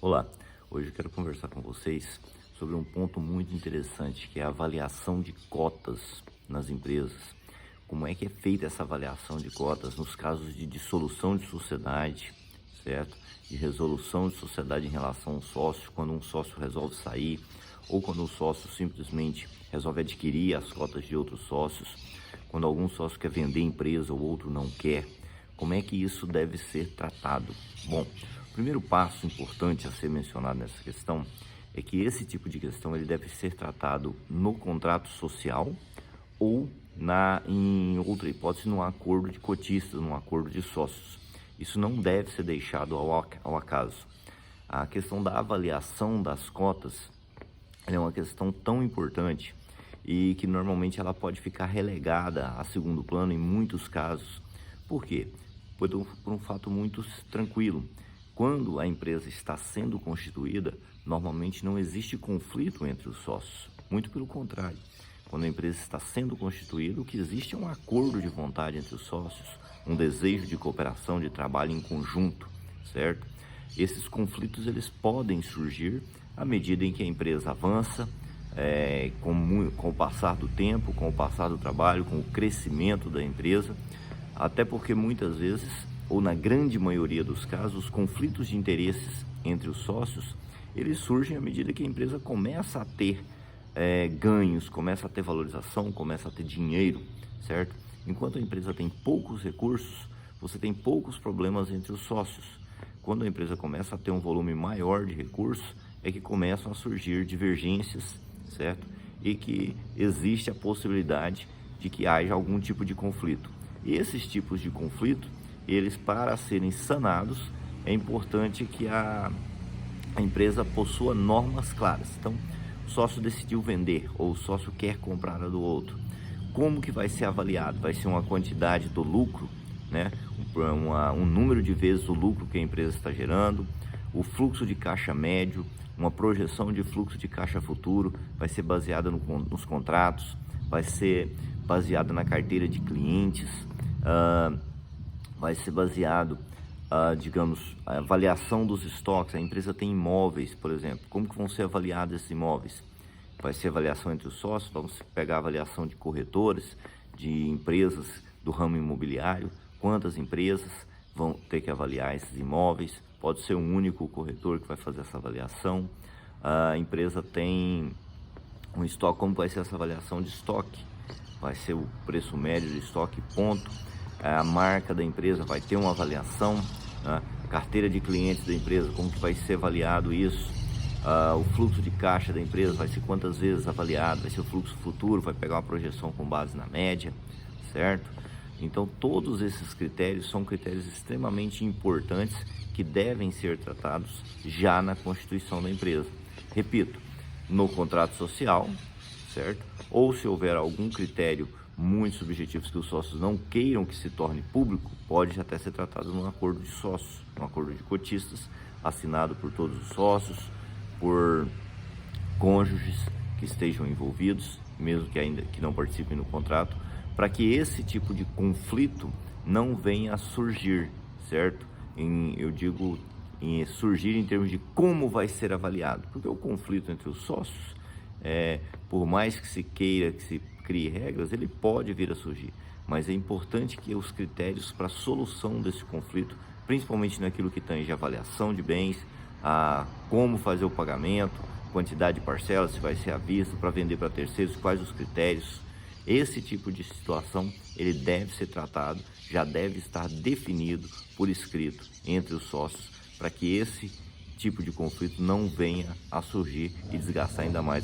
Olá, hoje eu quero conversar com vocês sobre um ponto muito interessante, que é a avaliação de cotas nas empresas. Como é que é feita essa avaliação de cotas nos casos de dissolução de sociedade, certo? De resolução de sociedade em relação ao sócio, quando um sócio resolve sair, ou quando um sócio simplesmente resolve adquirir as cotas de outros sócios, quando algum sócio quer vender a empresa ou outro não quer. Como é que isso deve ser tratado? Bom, o primeiro passo importante a ser mencionado nessa questão é que esse tipo de questão ele deve ser tratado no contrato social ou, em outra hipótese, num acordo de cotistas, num acordo de sócios. Isso não deve ser deixado ao acaso. A questão da avaliação das cotas é uma questão tão importante e que normalmente ela pode ficar relegada a segundo plano em muitos casos. Por quê? Por um fato muito tranquilo. Quando a empresa está sendo constituída, normalmente não existe conflito entre os sócios. Muito pelo contrário. Quando a empresa está sendo constituída, o que existe é um acordo de vontade entre os sócios, um desejo de cooperação, de trabalho em conjunto, certo? Esses conflitos eles podem surgir à medida em que a empresa avança, com o passar do tempo, com o passar do trabalho, com o crescimento da empresa, até porque muitas vezes, ou na grande maioria dos casos, os conflitos de interesses entre os sócios, eles surgem à medida que a empresa começa a ter ganhos, começa a ter valorização, começa a ter dinheiro, certo? Enquanto a empresa tem poucos recursos, você tem poucos problemas entre os sócios. Quando a empresa começa a ter um volume maior de recursos, é que começam a surgir divergências, certo? E que existe a possibilidade de que haja algum tipo de conflito. E esses tipos de conflito, eles para serem sanados, é importante que a empresa possua normas claras. Então, o sócio decidiu vender ou o sócio quer comprar a do outro. Como que vai ser avaliado? Vai ser uma quantidade do lucro, né? Um número de vezes o lucro que a empresa está gerando, o fluxo de caixa médio, uma projeção de fluxo de caixa futuro, vai ser baseada nos contratos, vai ser baseada na carteira de clientes, vai ser baseado, a avaliação dos estoques. A empresa tem imóveis, por exemplo, como que vão ser avaliados esses imóveis? Vai ser avaliação entre os sócios, vamos pegar a avaliação de corretores, de empresas do ramo imobiliário, quantas empresas vão ter que avaliar esses imóveis, pode ser um único corretor que vai fazer essa avaliação. A empresa tem um estoque, como vai ser essa avaliação de estoque? Vai ser o preço médio de estoque, ponto. A marca da empresa vai ter uma avaliação, né? A carteira de clientes da empresa, como que vai ser avaliado isso? O fluxo de caixa da empresa vai ser quantas vezes avaliado, vai ser o fluxo futuro, vai pegar uma projeção com base na média, certo? Então, todos esses critérios são critérios extremamente importantes que devem ser tratados já na constituição da empresa. Repito, no contrato social, certo? Ou se houver algum critério muito subjetivo que os sócios não queiram que se torne público, pode até ser tratado num acordo de sócios, num acordo de cotistas, assinado por todos os sócios, por cônjuges que estejam envolvidos, mesmo que ainda que não participem no contrato, para que esse tipo de conflito não venha a surgir, certo? Eu digo em surgir em termos de como vai ser avaliado, porque o conflito entre os sócios, por mais que se queira que se crie regras, ele pode vir a surgir, mas é importante que os critérios para a solução desse conflito, principalmente naquilo que tange a avaliação de bens, a como fazer o pagamento, quantidade de parcelas, se vai ser à vista, para vender para terceiros, quais os critérios, esse tipo de situação ele deve ser tratado, já deve estar definido por escrito entre os sócios, para que esse tipo de conflito não venha a surgir e desgastar ainda mais a